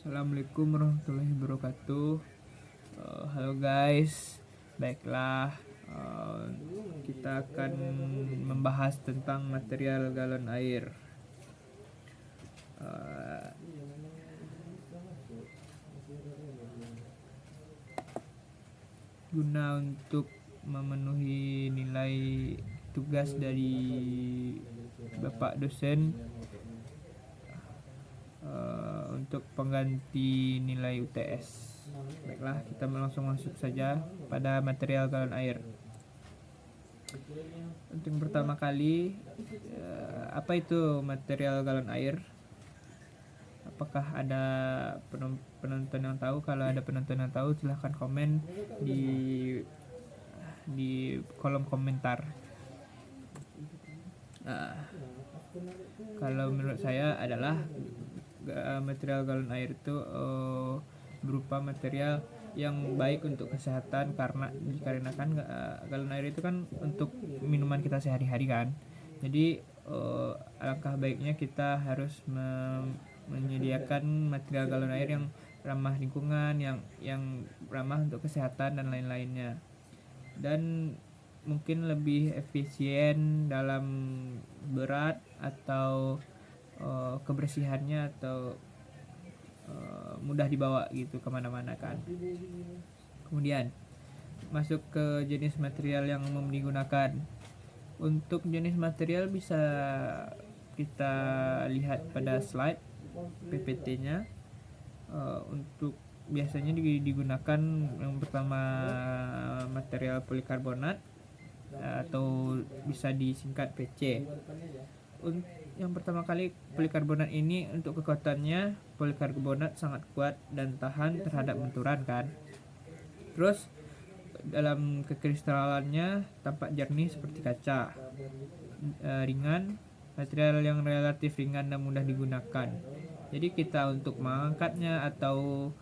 Assalamualaikum warahmatullahi wabarakatuh. Halo guys, baiklah, kita akan membahas tentang material galon air. Guna untuk memenuhi nilai tugas dari Bapak dosen untuk pengganti nilai UTS. Baiklah, kita langsung masuk saja pada material galon air. Untuk pertama kali, apa itu material galon air? Apakah ada penonton yang tahu? Kalau ada penonton yang tahu, silahkan komen di kolom komentar. Kalau menurut saya adalah material galon air itu berupa material yang baik untuk kesehatan, dikarenakan galon air itu kan untuk minuman kita sehari-hari kan. Jadi alangkah baiknya kita harus menyediakan material galon air yang ramah lingkungan, yang ramah untuk kesehatan dan lain-lainnya, dan mungkin lebih efisien dalam berat atau kebersihannya, atau mudah dibawa gitu kemana-mana kan. Kemudian masuk ke jenis material yang digunakan. Untuk jenis material bisa kita lihat pada slide PPT-nya. Untuk biasanya digunakan yang pertama material polikarbonat atau bisa disingkat PC. Yang pertama kali polikarbonat ini, untuk kekuatannya polikarbonat sangat kuat dan tahan terhadap benturan kan. Terus dalam kekristalannya tampak jernih seperti kaca, ringan, material yang relatif ringan dan mudah digunakan. Jadi kita untuk mengangkatnya atau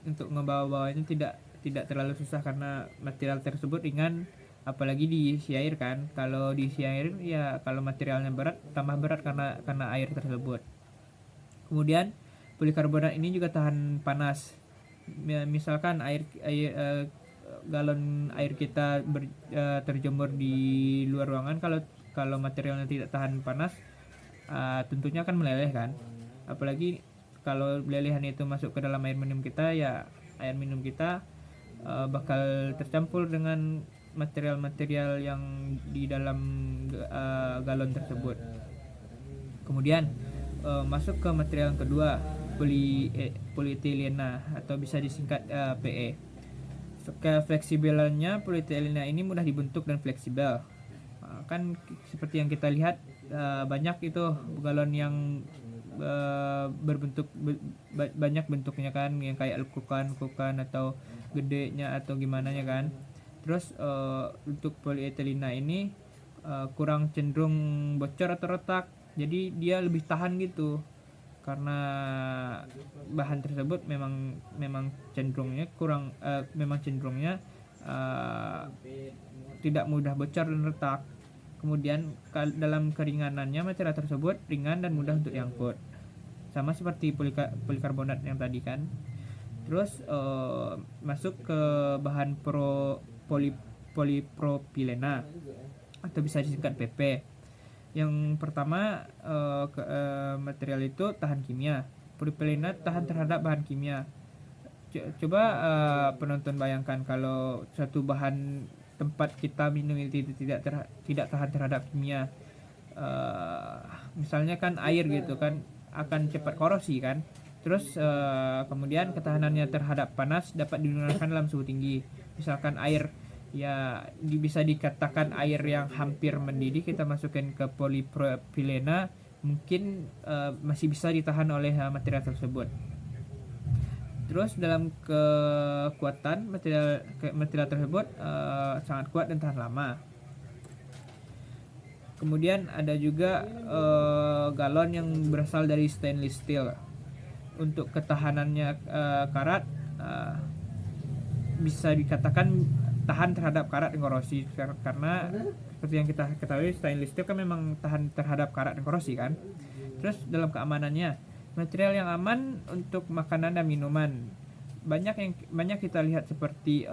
untuk ngebawa-bawanya tidak terlalu susah, karena material tersebut ringan, apalagi diisi air kan. Kalau diisi air ya, kalau materialnya berat tambah berat karena air tersebut. Kemudian polikarbonat ini juga tahan panas. Misalkan galon air kita terjemur di luar ruangan, kalau materialnya tidak tahan panas, tentunya akan meleleh kan. Apalagi kalau lelehan itu masuk ke dalam air minum kita, ya air minum kita bakal tercampur dengan material-material yang di dalam galon tersebut. Kemudian masuk ke material yang kedua, polietilena atau bisa disingkat PE. Fleksibelannya, polietilena ini mudah dibentuk dan fleksibel. Kan seperti yang kita lihat, banyak itu galon yang berbentuk banyak bentuknya kan, yang kayak lekukan atau gedenya atau gimana ya kan. Terus untuk polietilena ini kurang cenderung bocor atau retak, jadi dia lebih tahan gitu, karena bahan tersebut memang cenderungnya tidak mudah bocor dan retak. Kemudian dalam keringanannya, material tersebut ringan dan mudah untuk diangkut, sama seperti polikarbonat yang tadi kan. Terus masuk ke bahan polipropilena atau bisa disingkat PP. Yang pertama, material itu tahan kimia. Polipropilena tahan terhadap bahan kimia. Coba penonton bayangkan kalau suatu bahan tempat kita minum itu tidak tahan terhadap kimia. Misalnya kan air gitu kan, akan cepat korosi kan. Terus kemudian ketahanannya terhadap panas dapat digunakan dalam suhu tinggi. Misalkan air, ya bisa dikatakan air yang hampir mendidih, kita masukin ke polipropilena, mungkin masih bisa ditahan oleh material tersebut. Terus dalam kekuatan, material tersebut sangat kuat dan tahan lama. Kemudian ada juga galon yang berasal dari stainless steel. Untuk ketahanannya karat, bisa dikatakan tahan terhadap karat dan korosi, karena seperti yang kita ketahui, stainless steel kan memang tahan terhadap karat dan korosi kan. Terus dalam keamanannya, Material yang aman untuk makanan dan minuman. Banyak kita lihat seperti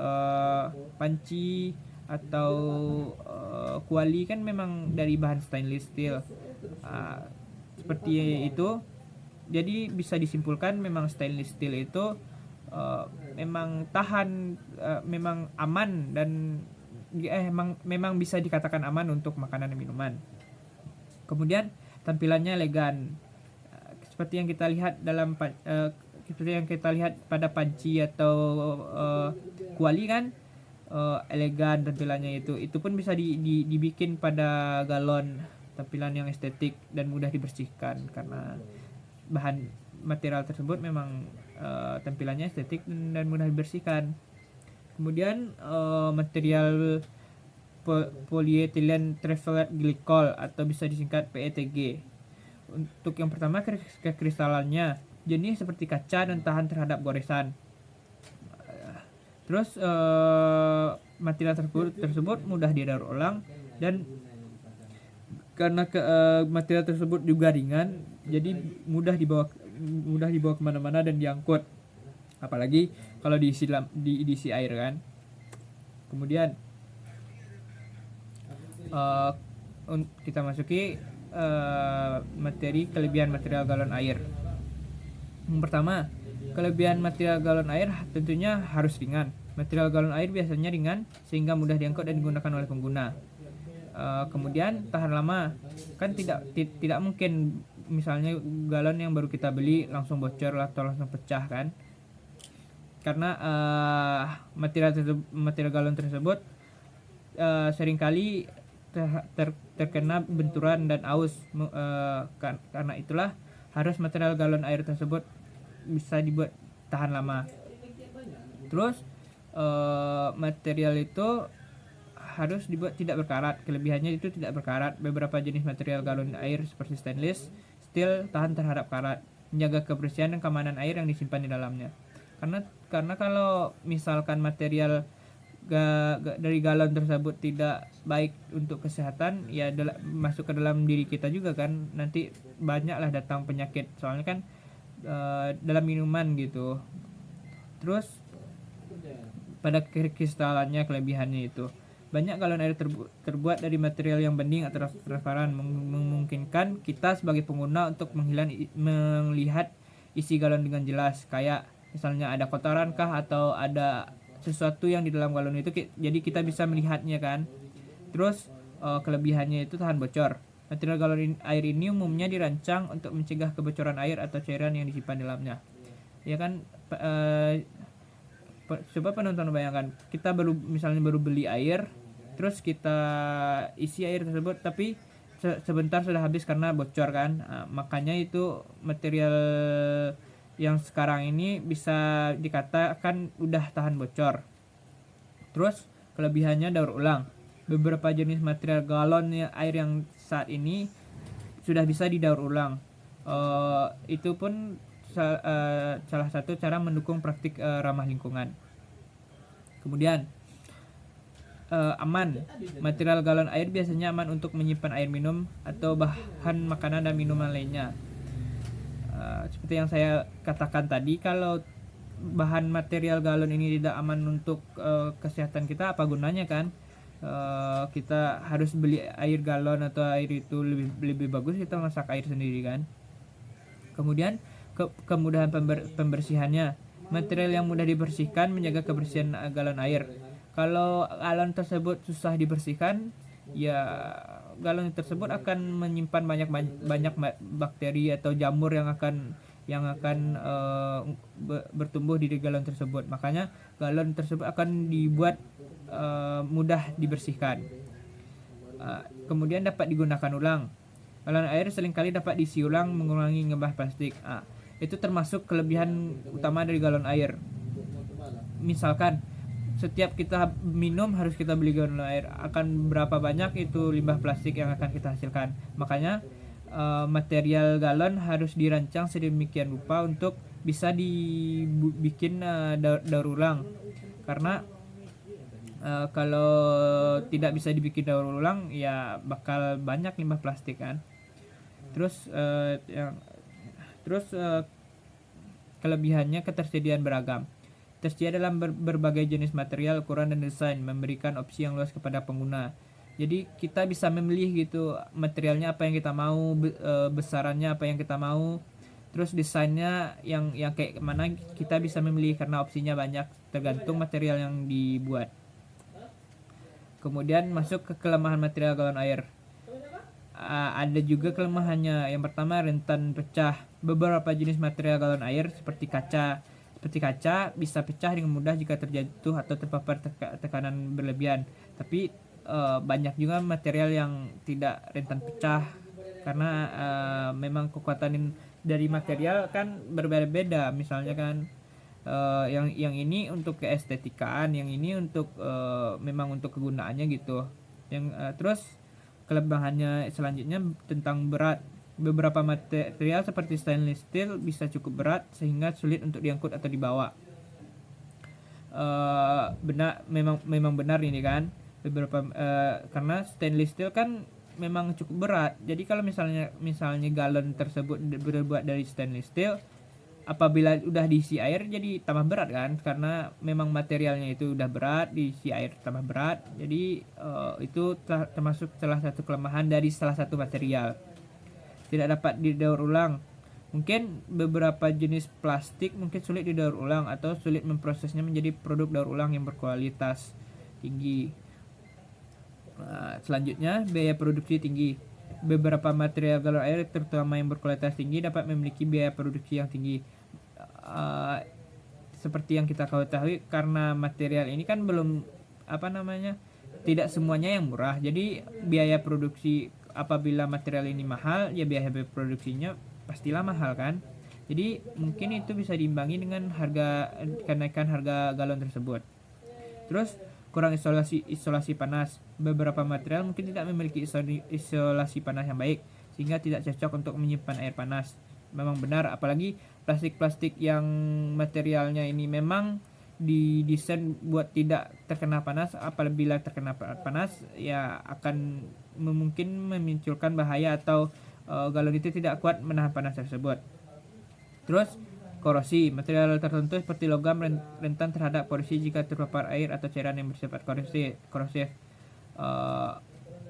panci atau kuali kan memang dari bahan stainless steel. Uh, Seperti itu. Jadi bisa disimpulkan memang stainless steel itu memang tahan, memang aman dan memang bisa dikatakan aman untuk makanan dan minuman. Kemudian tampilannya elegan. Seperti yang kita lihat seperti yang kita lihat pada panci atau kuali kan, elegan tampilannya itu pun bisa dibikin pada galon, tampilan yang estetik dan mudah dibersihkan karena bahan material tersebut memang tampilannya estetik dan mudah dibersihkan. Kemudian material polyethylene terephthalate glycol atau bisa disingkat PETG. Untuk yang pertama, kekristalannya jenis seperti kaca dan tahan terhadap goresan. Terus material tersebut mudah didaur ulang dan karena material tersebut juga ringan, jadi mudah dibawa kemana-mana dan diangkut, apalagi kalau diisi air kan. Kemudian kita masuki materi kelebihan material galon air. Yang pertama, kelebihan material galon air tentunya harus ringan. Material galon air biasanya ringan sehingga mudah diangkut dan digunakan oleh pengguna. Kemudian tahan lama, kan tidak mungkin misalnya galon yang baru kita beli langsung bocor atau langsung pecah kan, karena material galon tersebut seringkali terkena benturan dan aus. Karena itulah harus material galon air tersebut bisa dibuat tahan lama. Terus material itu harus dibuat tidak berkarat. Kelebihannya itu tidak berkarat. Beberapa jenis material galon air seperti stainless steel tahan terhadap karat, menjaga kebersihan dan keamanan air yang disimpan di dalamnya. Karena kalau misalkan material dari galon tersebut tidak baik untuk kesehatan, ya masuk ke dalam diri kita juga kan, nanti banyaklah datang penyakit, soalnya kan dalam minuman gitu. Terus pada kristalannya, kelebihannya itu banyak galon air terbuat dari material yang bening atau transparan, memungkinkan kita sebagai pengguna untuk melihat isi galon dengan jelas, kayak misalnya ada kotoran kah atau ada sesuatu yang di dalam galon itu, jadi kita bisa melihatnya kan. Terus kelebihannya itu tahan bocor. Material galon air ini umumnya dirancang untuk mencegah kebocoran air atau cairan yang disimpan di dalamnya. Ya kan, coba penonton bayangkan, kita misalnya baru beli air, terus kita isi air tersebut tapi sebentar sudah habis karena bocor kan. Makanya itu material yang sekarang ini bisa dikatakan udah tahan bocor. Terus kelebihannya daur ulang. Beberapa jenis material galon air yang saat ini sudah bisa didaur ulang. Itu pun salah satu cara mendukung praktik ramah lingkungan. Kemudian aman. Material galon air biasanya aman untuk menyimpan air minum atau bahan makanan dan minuman lainnya. Seperti yang saya katakan tadi, kalau bahan material galon ini tidak aman untuk kesehatan kita, apa gunanya kan? Kita harus beli air galon atau air itu lebih bagus kita masak air sendiri kan. Kemudian kemudahan pembersihannya. Material yang mudah dibersihkan menjaga kebersihan galon air. Kalau galon tersebut susah dibersihkan, ya galon tersebut akan menyimpan banyak bakteri atau jamur yang akan bertumbuh di galon tersebut. Makanya galon tersebut akan dibuat mudah dibersihkan. Kemudian dapat digunakan ulang. Galon air seringkali dapat diisi ulang, mengurangi limbah plastik. Itu termasuk kelebihan utama dari galon air. Misalkan setiap kita minum harus kita beli galon air, akan berapa banyak itu limbah plastik yang akan kita hasilkan. Makanya material galon harus dirancang sedemikian rupa untuk bisa dibikin daur ulang. Karena kalau tidak bisa dibikin daur ulang, ya bakal banyak limbah plastik kan. Terus Terus kelebihannya ketersediaan beragam. Tersedia dalam berbagai jenis material, ukuran, dan desain, memberikan opsi yang luas kepada pengguna. Jadi kita bisa memilih gitu materialnya apa yang kita mau, besarannya apa yang kita mau, terus desainnya yang kayak mana kita bisa memilih karena opsinya banyak tergantung material yang dibuat. Kemudian masuk ke kelemahan material galon air. Ada juga kelemahannya. Yang pertama, rentan pecah. Beberapa jenis material galon air seperti kaca bisa pecah dengan mudah jika terjatuh atau terpapar tekanan berlebihan. Tapi banyak juga material yang tidak rentan pecah karena memang kekuatan dari material kan berbeda-beda. Misalnya kan yang ini untuk keestetikaan, yang ini untuk memang untuk kegunaannya gitu. Terus kelebihannya selanjutnya tentang berat. Beberapa material seperti stainless steel bisa cukup berat sehingga sulit untuk diangkut atau dibawa. Memang benar ini kan. Karena stainless steel kan memang cukup berat. Jadi kalau misalnya galon tersebut berbuat dari stainless steel, apabila udah diisi air jadi tambah berat kan, karena memang materialnya itu udah berat, diisi air tambah berat. Jadi itu termasuk salah satu kelemahan dari salah satu material. Tidak dapat didaur ulang. Mungkin beberapa jenis plastik mungkin sulit didaur ulang atau sulit memprosesnya menjadi produk daur ulang yang berkualitas tinggi. Selanjutnya, biaya produksi tinggi. Beberapa material galon air terutama yang berkualitas tinggi dapat memiliki biaya produksi yang tinggi. Seperti yang kita ketahui, karena material ini kan belum tidak semuanya yang murah. Jadi biaya produksi, apabila material ini mahal, ya biaya produksinya pastilah mahal kan. Jadi mungkin itu bisa diimbangi dengan kenaikan harga galon tersebut. Terus kurang isolasi panas. Beberapa material mungkin tidak memiliki isolasi panas yang baik sehingga tidak cocok untuk menyimpan air panas. Memang benar, apalagi plastik yang materialnya ini memang didesain buat tidak terkena panas. Apabila terkena panas ya akan mungkin memunculkan bahaya atau galon itu tidak kuat menahan panas tersebut. Terus korosi. Material tertentu seperti logam rentan terhadap korosi jika terpapar air atau cairan yang bersifat korosif.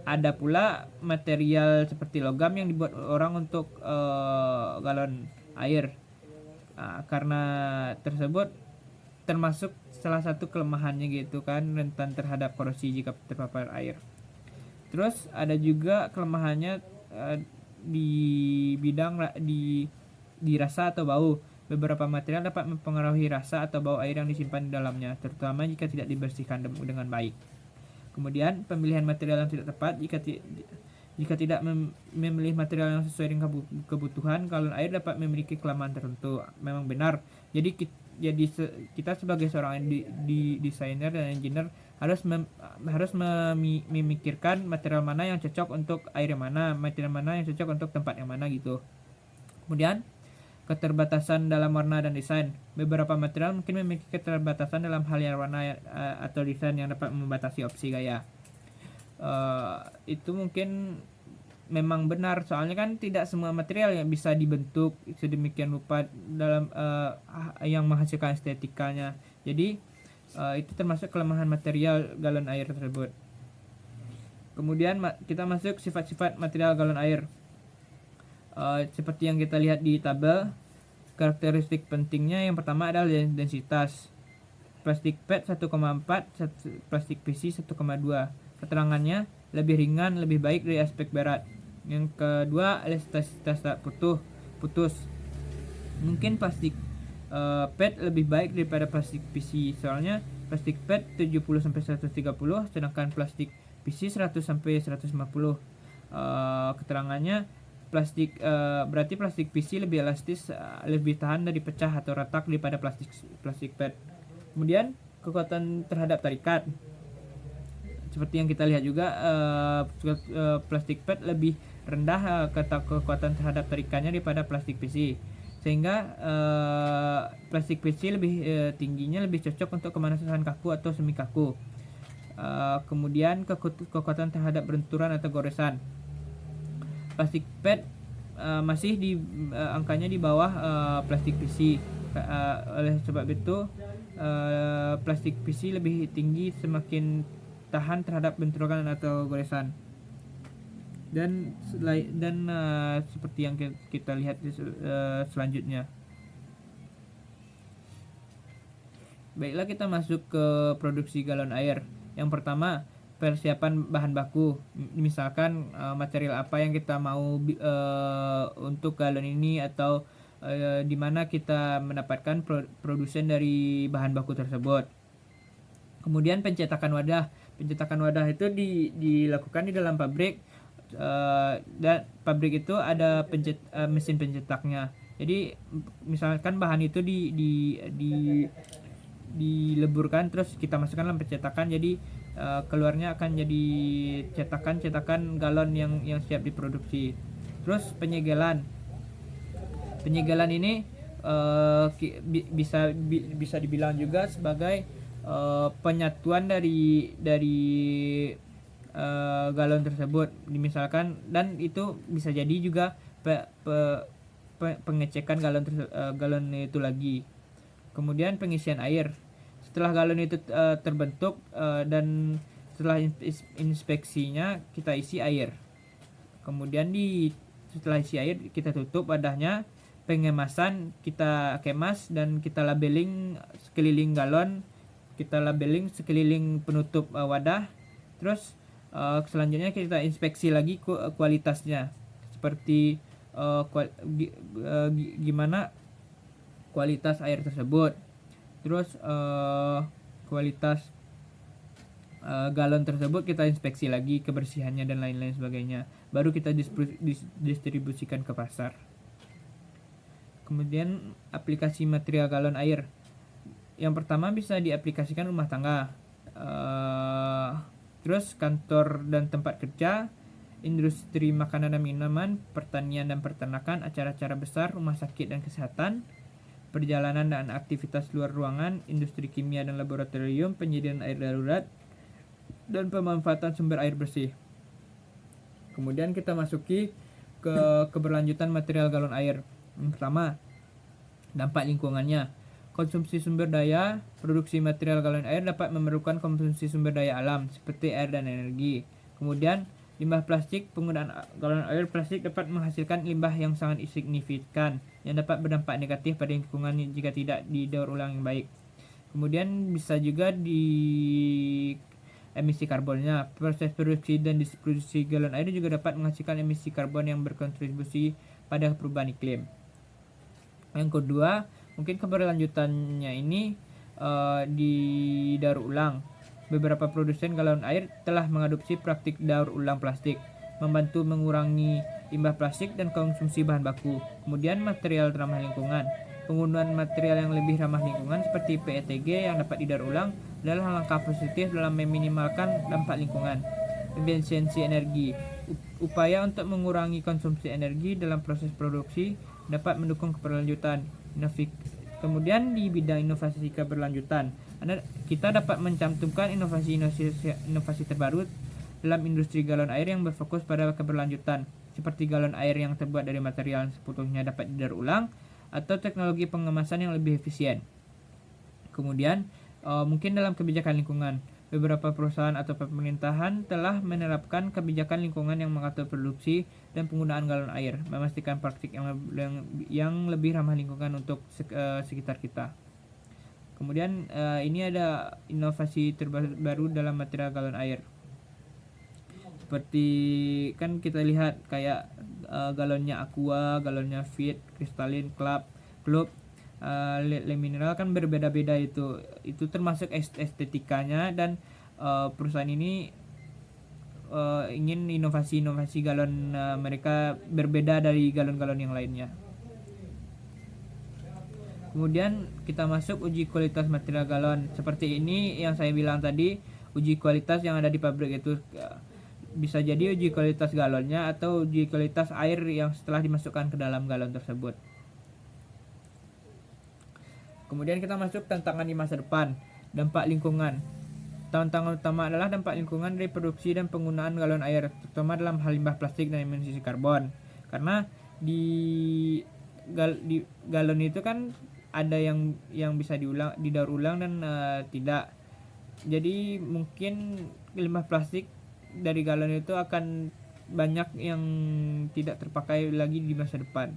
Ada pula material seperti logam yang dibuat orang untuk galon air. Karena tersebut termasuk salah satu kelemahannya gitu kan, rentan terhadap korosi jika terpapar air. Terus ada juga kelemahannya di bidang di rasa atau bau. Beberapa material dapat mempengaruhi rasa atau bau air yang disimpan di dalamnya, terutama jika tidak dibersihkan dengan baik. Kemudian pemilihan material yang tidak tepat. Jika tidak memilih material yang sesuai dengan kebutuhan, galon air dapat memiliki kelemahan tertentu. Memang benar. Jadi kita sebagai seorang desainer dan engineer harus memikirkan material mana yang cocok untuk air yang mana, material mana yang cocok untuk tempat yang mana gitu. Kemudian keterbatasan dalam warna dan desain. Beberapa material mungkin memiliki keterbatasan dalam hal yang warna atau desain yang dapat membatasi opsi gaya. Itu mungkin memang benar, soalnya kan tidak semua material yang bisa dibentuk sedemikian rupa dalam yang menghasilkan estetikanya. Jadi itu termasuk kelemahan material galon air tersebut. Kemudian kita masuk sifat-sifat material galon air. Seperti yang kita lihat di tabel, karakteristik pentingnya yang pertama adalah densitas. Plastik PET 1,4, plastik PC 1,2. Keterangannya lebih ringan, lebih baik dari aspek berat. Yang kedua, elastisitas tak putus. Mungkin plastik PET lebih baik daripada plastik PC, soalnya plastik PET 70-130, sedangkan plastik PC 100-150. Keterangannya berarti plastik PC lebih elastis, lebih tahan dari pecah atau retak daripada plastik PET. Kemudian kekuatan terhadap tarikan. Seperti yang kita lihat juga, plastik PET lebih rendah kekuatan terhadap tarikannya daripada plastik PC, sehingga plastik PC lebih tingginya lebih cocok untuk kemanasan kaku atau semi kaku. Kemudian kekuatan terhadap benturan atau goresan. Plastik PET masih di angkanya di bawah plastik PC. Oleh sebab itu plastik PC lebih tinggi semakin tahan terhadap bentrokan atau goresan. Dan seperti yang kita lihat selanjutnya. Baiklah, kita masuk ke produksi galon air. Yang pertama, persiapan bahan baku. Misalkan material apa yang kita mau untuk galon ini, atau di mana kita mendapatkan produsen dari bahan baku tersebut. Kemudian pencetakan wadah. Pencetakan wadah itu dilakukan di dalam pabrik. Dan pabrik itu ada mesin pencetaknya. Jadi misalkan bahan itu dileburkan, terus kita masukkan dalam pencetakan, jadi keluarnya akan jadi cetakan galon yang siap diproduksi. Terus penyegelan ini bisa dibilang juga sebagai penyatuan dari galon tersebut, misalkan, dan itu bisa jadi juga pengecekan galon itu lagi. Kemudian pengisian air. Setelah galon itu terbentuk dan setelah inspeksinya, kita isi air. Kemudian setelah isi air, kita tutup wadahnya. Pengemasan, kita kemas dan kita labeling sekeliling galon, kita labeling sekeliling penutup wadah. Terus selanjutnya kita inspeksi lagi kualitasnya, seperti gimana kualitas air tersebut, terus kualitas galon tersebut kita inspeksi lagi kebersihannya dan lain-lain sebagainya, baru kita distribusikan ke pasar. Kemudian aplikasi material galon air. Yang pertama bisa diaplikasikan rumah tangga, terus kantor dan tempat kerja, industri makanan dan minuman, pertanian dan peternakan, acara-acara besar, rumah sakit dan kesehatan, perjalanan dan aktivitas luar ruangan, industri kimia dan laboratorium, penyediaan air darurat, dan pemanfaatan sumber air bersih. Kemudian kita masuki ke keberlanjutan material galon air. Yang pertama, dampak lingkungannya. Konsumsi sumber daya. Produksi material galon air dapat memerlukan konsumsi sumber daya alam seperti air dan energi. Kemudian limbah plastik. Penggunaan galon air plastik dapat menghasilkan limbah yang sangat signifikan yang dapat berdampak negatif pada lingkungan jika tidak didaur ulang yang baik. Kemudian bisa juga di emisi karbonnya. Proses produksi dan distribusi galon air juga dapat menghasilkan emisi karbon yang berkontribusi pada perubahan iklim. Yang kedua, mungkin keberlanjutannya ini di daur ulang. Beberapa produsen galon air telah mengadopsi praktik daur ulang plastik, membantu mengurangi limbah plastik dan konsumsi bahan baku. Kemudian material ramah lingkungan. Penggunaan material yang lebih ramah lingkungan seperti PETG yang dapat didaur ulang adalah langkah positif dalam meminimalkan dampak lingkungan. Efisiensi energi. Upaya untuk mengurangi konsumsi energi dalam proses produksi dapat mendukung keberlanjutan. Kemudian di bidang inovasi keberlanjutan, kita dapat mencantumkan inovasi terbaru dalam industri galon air yang berfokus pada keberlanjutan, seperti galon air yang terbuat dari material yang sepenuhnya dapat didaur ulang, atau teknologi pengemasan yang lebih efisien. Kemudian mungkin dalam kebijakan lingkungan, beberapa perusahaan atau pemerintahan telah menerapkan kebijakan lingkungan yang mengatur produksi dan penggunaan galon air, memastikan praktik yang lebih ramah lingkungan untuk sekitar kita. Kemudian ini ada inovasi terbaru dalam material galon air. Seperti kan kita lihat kayak galonnya Aqua, galonnya Fit, Kristalin, Club, Le Mineral kan berbeda-beda itu termasuk estetikanya, dan perusahaan ini ingin inovasi galon mereka berbeda dari galon-galon yang lainnya. Kemudian kita masuk uji kualitas material galon. Seperti ini yang saya bilang tadi, uji kualitas yang ada di pabrik itu bisa jadi uji kualitas galonnya atau uji kualitas air yang setelah dimasukkan ke dalam galon tersebut. Kemudian kita masuk tantangan di masa depan, dampak lingkungan. Tantangan utama adalah dampak lingkungan dari produksi dan penggunaan galon air, terutama dalam hal limbah plastik dan emisi karbon. Karena di di galon itu kan ada yang bisa didaur ulang dan tidak. Jadi mungkin limbah plastik dari galon itu akan banyak yang tidak terpakai lagi di masa depan.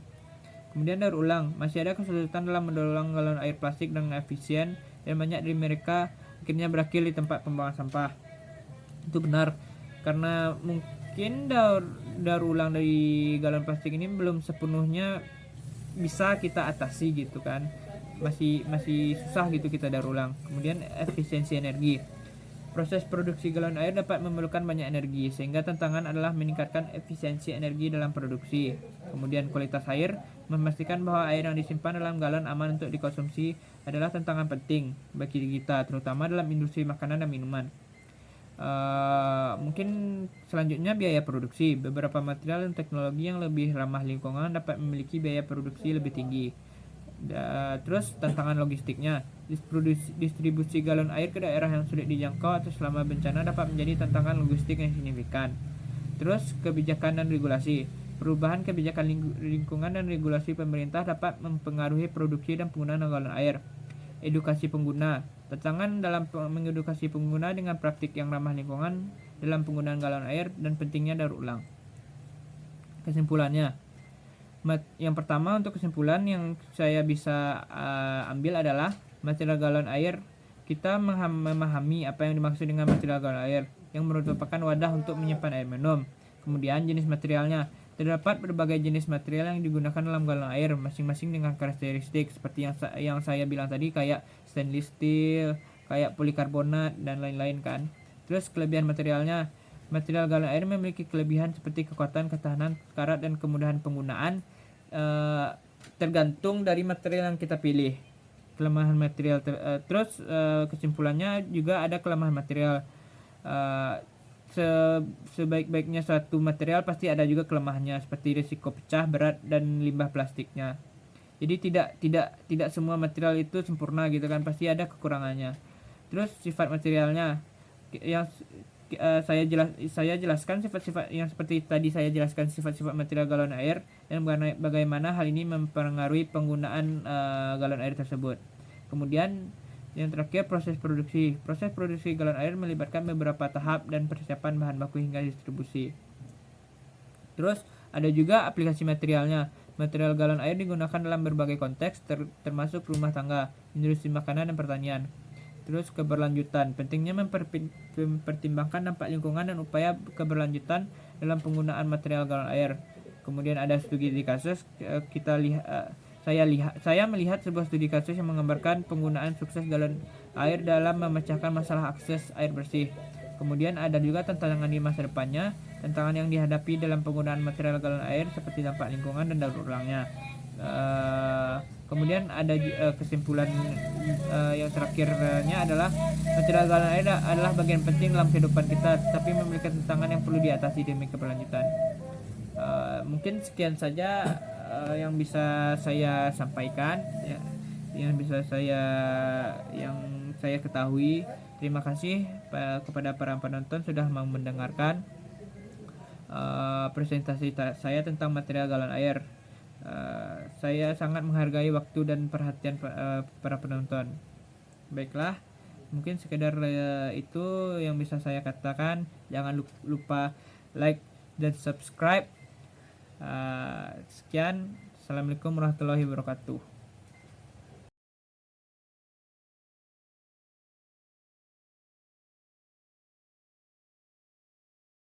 Kemudian daur ulang, masih ada kesulitan dalam mendaur ulang galon air plastik dengan efisien dan banyak dari mereka akhirnya berakhir di tempat pembuangan sampah. Itu benar, karena mungkin daur ulang dari galon plastik ini belum sepenuhnya bisa kita atasi gitu kan, masih susah gitu kita daur ulang. Kemudian efisiensi energi, proses produksi galon air dapat memerlukan banyak energi, sehingga tantangan adalah meningkatkan efisiensi energi dalam produksi. Kemudian kualitas air, memastikan bahwa air yang disimpan dalam galon aman untuk dikonsumsi adalah tantangan penting bagi kita, terutama dalam industri makanan dan minuman. Mungkin selanjutnya biaya produksi. Beberapa material dan teknologi yang lebih ramah lingkungan dapat memiliki biaya produksi lebih tinggi. Terus tantangan logistiknya, distribusi galon air ke daerah yang sulit dijangkau atau selama bencana dapat menjadi tantangan logistik yang signifikan. Terus kebijakan dan regulasi, perubahan kebijakan lingkungan dan regulasi pemerintah dapat mempengaruhi produksi dan penggunaan galon air. Edukasi pengguna, tantangan dalam mengedukasi pengguna dengan praktik yang ramah lingkungan dalam penggunaan galon air dan pentingnya daur ulang. Kesimpulannya, yang pertama untuk kesimpulan yang saya bisa ambil adalah material galon air. Kita memahami apa yang dimaksud dengan material galon air yang merupakan wadah untuk menyimpan air minum. Kemudian jenis materialnya, terdapat berbagai jenis material yang digunakan dalam galon air, masing-masing dengan karakteristik seperti yang saya bilang tadi, kayak stainless steel, kayak polikarbonat dan lain-lain kan. Terus kelebihan materialnya, material galon air memiliki kelebihan seperti kekuatan, ketahanan, karat, dan kemudahan penggunaan, tergantung dari material yang kita pilih. Kelemahan material terus kesimpulannya juga ada kelemahan material. Sebaik-baiknya suatu material pasti ada juga kelemahannya, seperti risiko pecah, berat, dan limbah plastiknya. Jadi tidak semua material itu sempurna gitu kan, pasti ada kekurangannya. Terus sifat materialnya yang saya jelaskan sifat-sifat yang seperti tadi saya jelaskan, sifat-sifat material galon air dan bagaimana hal ini mempengaruhi penggunaan galon air tersebut. Kemudian yang terakhir, proses produksi. Proses produksi galon air melibatkan beberapa tahap dan persiapan bahan baku hingga distribusi. Terus ada juga aplikasi materialnya. Material galon air digunakan dalam berbagai konteks, termasuk rumah tangga, industri makanan, dan pertanian. Terus keberlanjutan, pentingnya mempertimbangkan dampak lingkungan dan upaya keberlanjutan dalam penggunaan material galon air. Kemudian ada studi kasus, saya melihat sebuah studi kasus yang menggambarkan penggunaan sukses galon air dalam memecahkan masalah akses air bersih. Kemudian ada juga tantangan di masa depannya, tantangan yang dihadapi dalam penggunaan material galon air seperti dampak lingkungan dan daur ulangnya. Kemudian ada kesimpulan yang terakhirnya adalah material galon air adalah bagian penting dalam kehidupan kita, tapi memiliki tantangan yang perlu diatasi demi keberlanjutan. Mungkin sekian saja yang bisa saya sampaikan, ya, yang saya ketahui. Terima kasih kepada para penonton sudah mau mendengarkan presentasi saya tentang material galon air. Saya sangat menghargai waktu dan perhatian para penonton. Baiklah, mungkin sekedar itu yang bisa saya katakan. Jangan lupa like dan subscribe. Sekian, assalamualaikum warahmatullahi wabarakatuh.